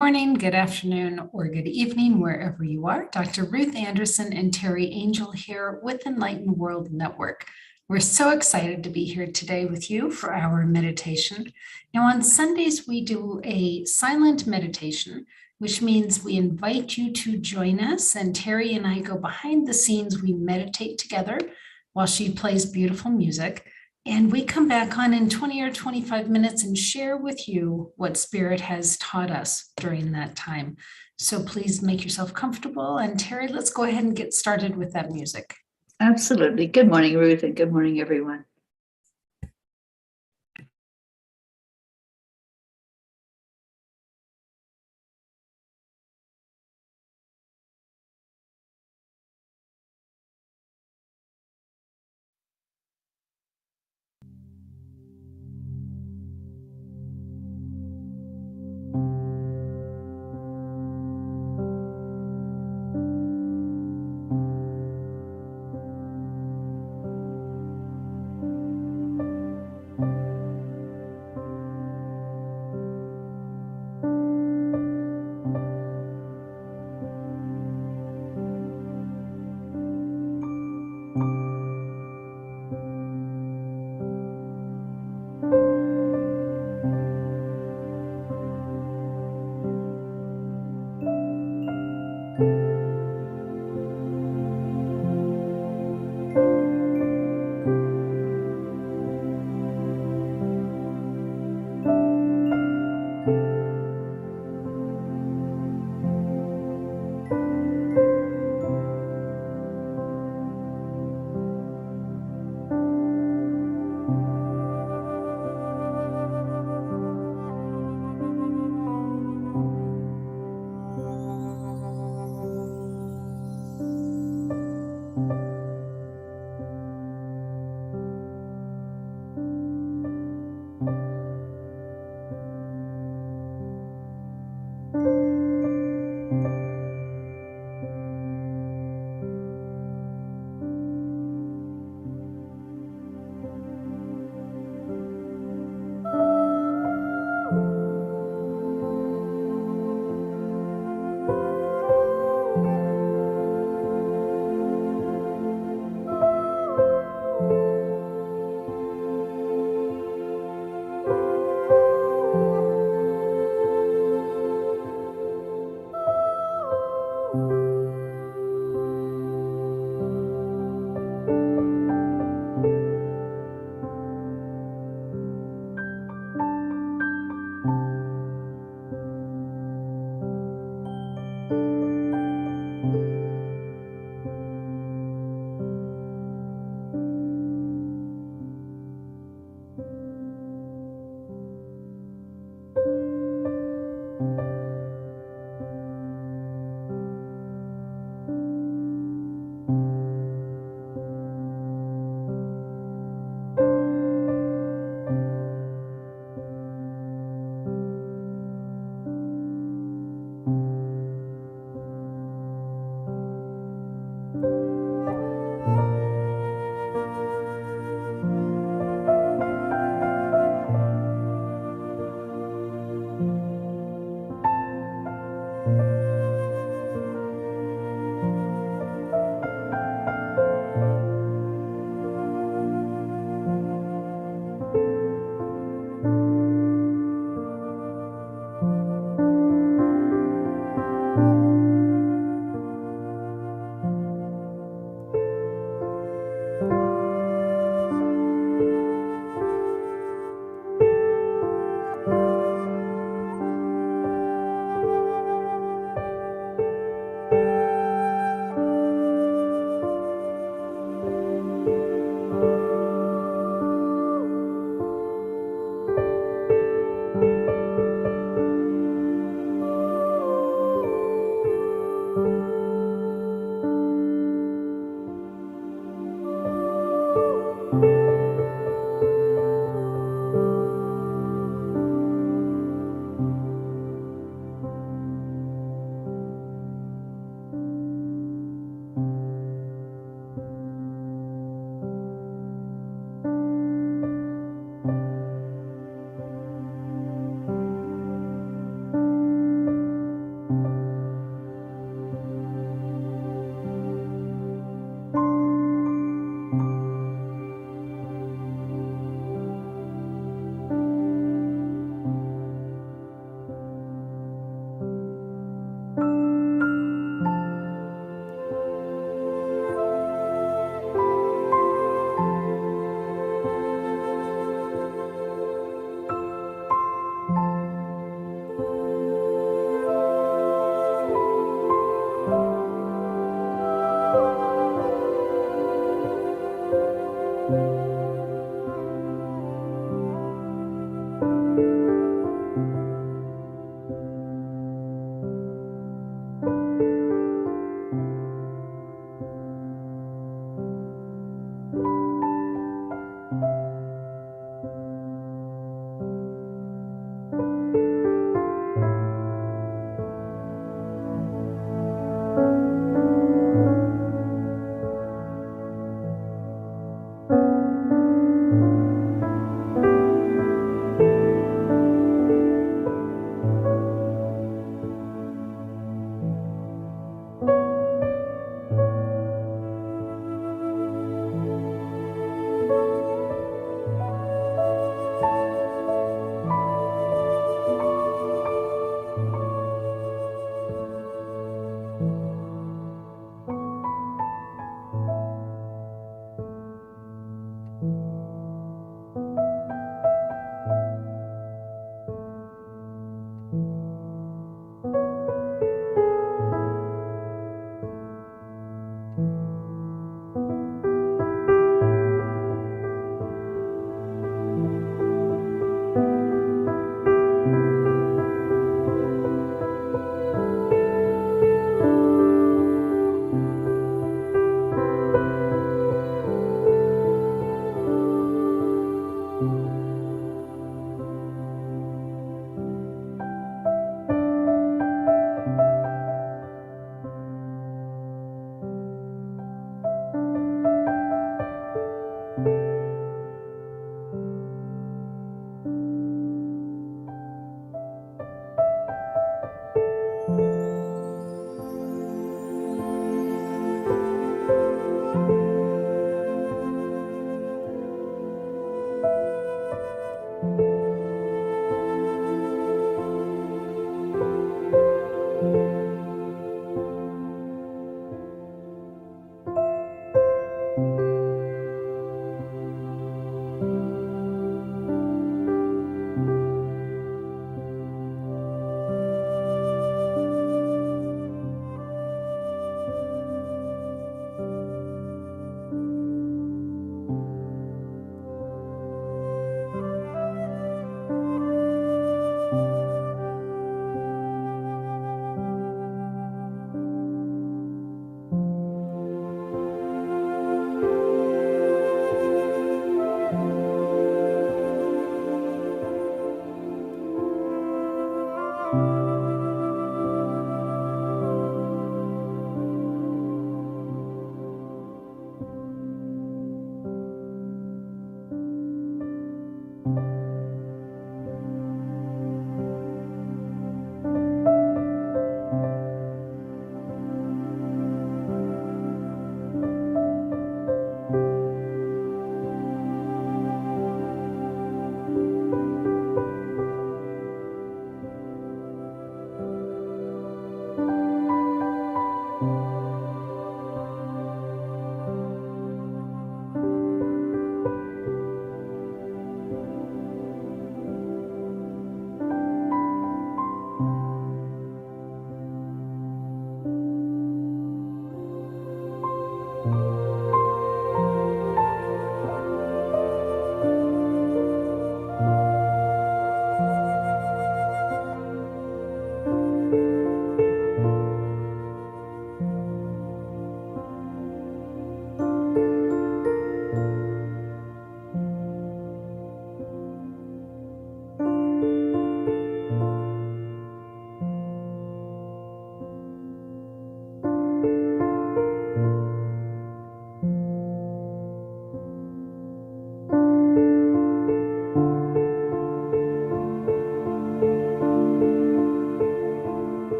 Morning, good afternoon, or good evening, wherever you are. Dr. Ruth Anderson and Teri Angel here with Enlightened World Network. We're so excited to be here today with you for our meditation. Now, on Sundays, we do a silent meditation, which means we invite you to join us, and Teri and I go behind the scenes. We meditate together while she plays beautiful music. And we come back on in 20 or 25 minutes and share with you what Spirit has taught us during that time. So please make yourself comfortable. And Teri, let's go ahead and get started with that music. Absolutely. Good morning, Ruth, and good morning, everyone.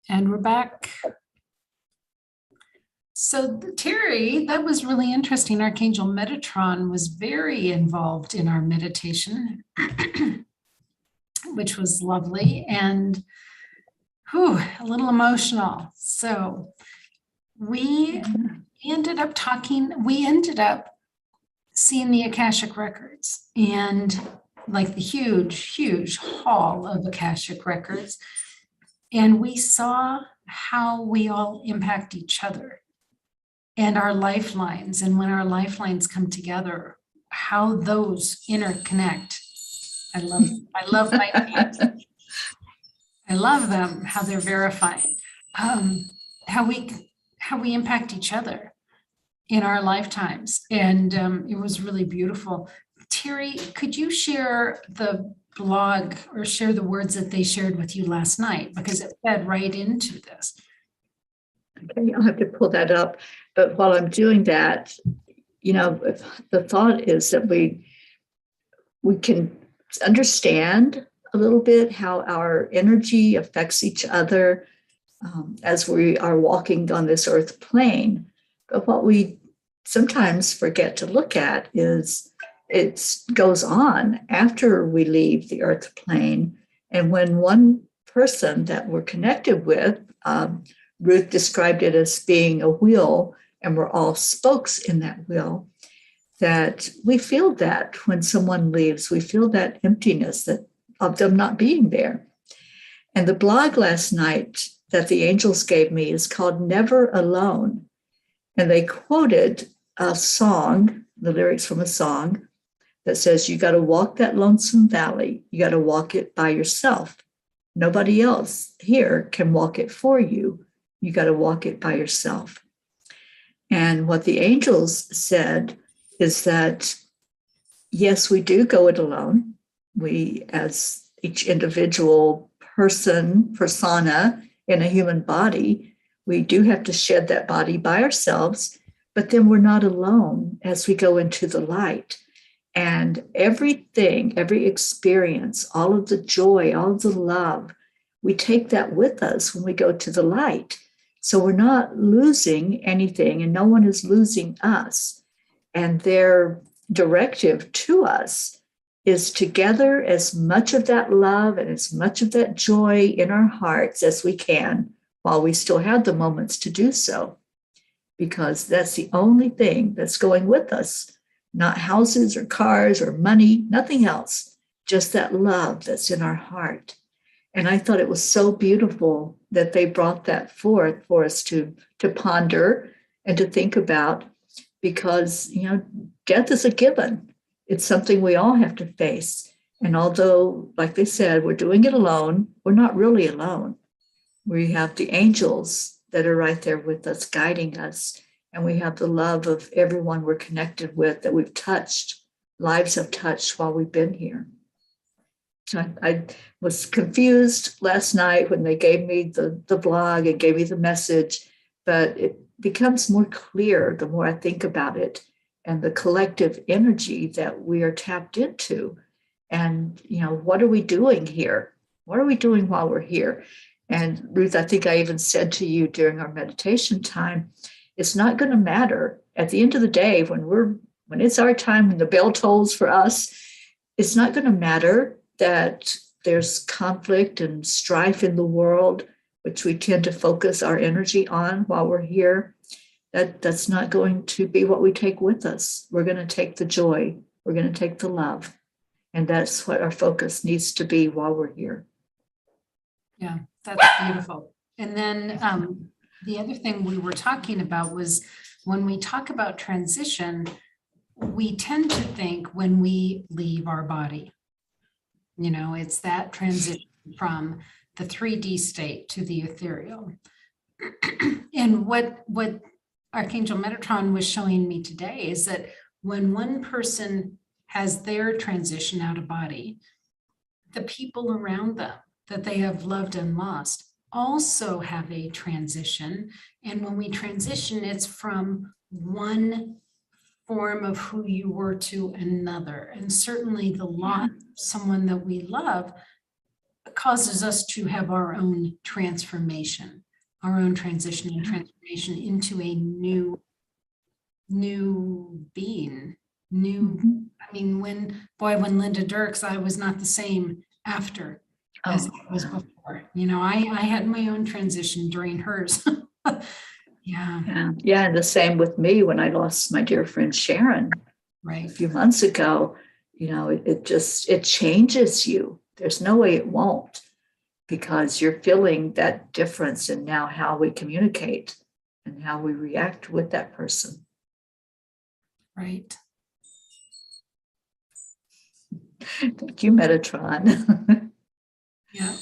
And we're back. So Terry, that was really interesting. Archangel Metatron was very involved in our meditation, which was lovely and a little emotional. So we ended up seeing the Akashic records and like the huge hall of Akashic records. And we saw how we all impact each other and our lifelines. And when our lifelines come together, how those interconnect. I love my hands. I love them, how they're verifying, how we impact each other in our lifetimes. And it was really beautiful. Teri, could you share the blog or share the words that they shared with you last night? Because it fed right into this. Okay, I'll have to pull that up. But while I'm doing that, the thought is that we can understand a little bit how our energy affects each other as we are walking on this earth plane. But what we sometimes forget to look at is it goes on after we leave the earth plane. And when one person that we're connected with, Ruth described it as being a wheel, and we're all spokes in that wheel, that we feel that when someone leaves, we feel that emptiness of them not being there. And the blog last night that the angels gave me is called Never Alone. And they quoted a song, the lyrics from a song that says, you got to walk that lonesome valley. You got to walk it by yourself. Nobody else here can walk it for you. You got to walk it by yourself. And what the angels said is that, yes, we do go it alone. We, as each individual persona in a human body, we do have to shed that body by ourselves, but then we're not alone as we go into the light. And everything, every experience, all of the joy, all of the love, we take that with us when we go to the light. So we're not losing anything, and no one is losing us. And their directive to us is to gather as much of that love and as much of that joy in our hearts as we can while we still have the moments to do so. Because that's the only thing that's going with us. Not houses or cars or money, nothing else, just that love that's in our heart. And I thought it was so beautiful that they brought that forth for us to ponder and to think about, because, death is a given. It's something we all have to face. And although, like they said, we're doing it alone, we're not really alone. We have the angels that are right there with us, guiding us. And we have the love of everyone we're connected with that we've touched, lives have touched while we've been here. I was confused last night when they gave me the blog and gave me the message, but it becomes more clear the more I think about it and the collective energy that we are tapped into. And, what are we doing here? What are we doing while we're here? And Ruth, I think I even said to you during our meditation time, it's not going to matter at the end of the day when it's our time, when the bell tolls for us, it's not going to matter that there's conflict and strife in the world, which we tend to focus our energy on while we're here. That's not going to be what we take with us. We're going to take the joy. We're going to take the love. And that's what our focus needs to be while we're here. Yeah, that's beautiful. And then the other thing we were talking about was when we talk about transition, we tend to think when we leave our body, it's that transition from the 3D state to the ethereal. And what Archangel Metatron was showing me today is that when one person has their transition out of body, the people around them that they have loved and lost also have a transition. And when we transition, it's from one form of who you were to another. And certainly the loss of someone that we love causes us to have our own transformation, our own transition and transformation into a new being, I mean, when Linda Dirks, I was not the same after as I was before. You know, I had my own transition during hers. Yeah. And the same with me when I lost my dear friend Sharon a few months ago. You know, it changes you. There's no way it won't, because you're feeling that difference in now how we communicate and how we react with that person. Right. Thank you, Metatron. Yeah.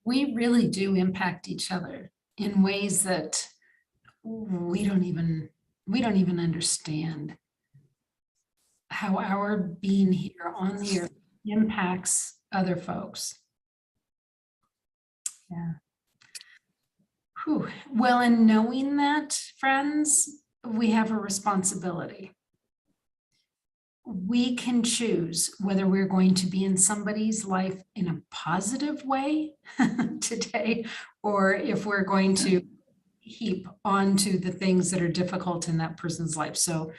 We really do impact each other in ways that we don't even understand how our being here on the earth impacts other folks. Yeah. Whew. Well, in knowing that, friends, we have a responsibility. We can choose whether we're going to be in somebody's life in a positive way today, or if we're going to heap onto the things that are difficult in that person's life. So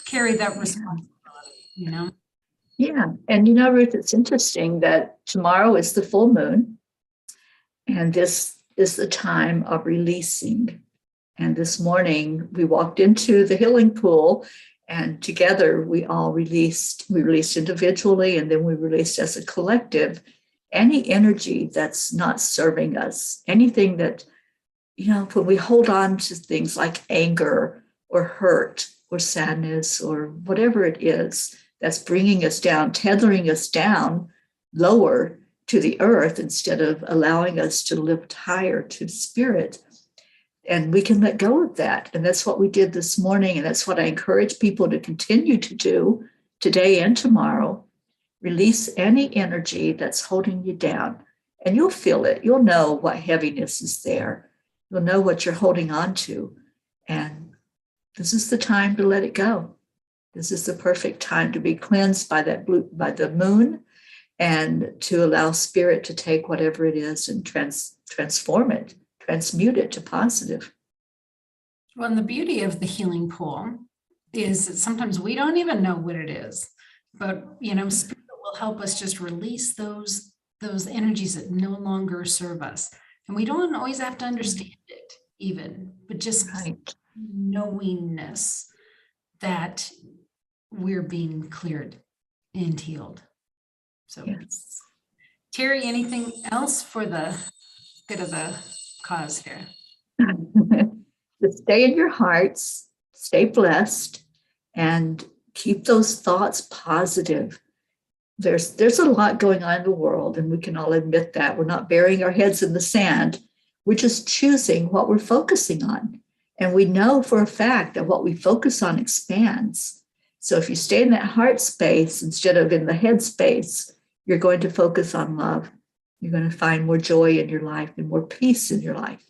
carry that responsibility, you know? Yeah. And you know, Ruth, it's interesting that tomorrow is the full moon, and this is the time of releasing. And this morning we walked into the healing pool, and together we all released. We released individually, and then we released as a collective any energy that's not serving us, anything that, you know, when we hold on to things like anger or hurt or sadness or whatever it is that's bringing us down, tethering us down lower to the earth instead of allowing us to lift higher to spirit. And we can let go of that. And that's what we did this morning. And that's what I encourage people to continue to do today and tomorrow. Release any energy that's holding you down. And you'll feel it. You'll know what heaviness is there. You'll know what you're holding on to. And this is the time to let it go. This is the perfect time to be cleansed by the moon, and to allow spirit to take whatever it is and transform it, transmute it to positive. Well, and the beauty of the healing pool is that sometimes we don't even know what it is, but, you know, spirit will help us just release those energies that no longer serve us. And we don't always have to understand it even, but just knowingness that we're being cleared and healed. So, yes. Teri, anything else for the good of the cause here? To stay in your hearts, stay blessed, and keep those thoughts positive. There's a lot going on in the world, and we can all admit that. We're not burying our heads in the sand. We're just choosing what we're focusing on. And we know for a fact that what we focus on expands. So if you stay in that heart space instead of in the head space, you're going to focus on love. You're going to find more joy in your life and more peace in your life.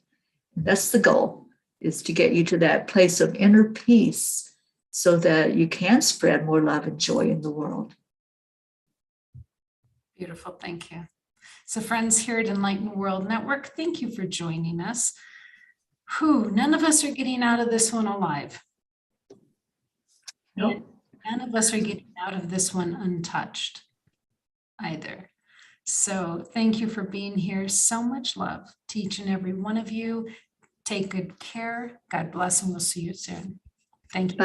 And that's the goal, is to get you to that place of inner peace so that you can spread more love and joy in the world. Beautiful. Thank you. So friends here at Enlightened World Network, thank you for joining us. None of us are getting out of this one alive. Nope. None of us are getting out of this one untouched either. So thank you for being here. So much love to each and every one of you. Take good care. God bless, and we'll see you soon. Thank you. Bye.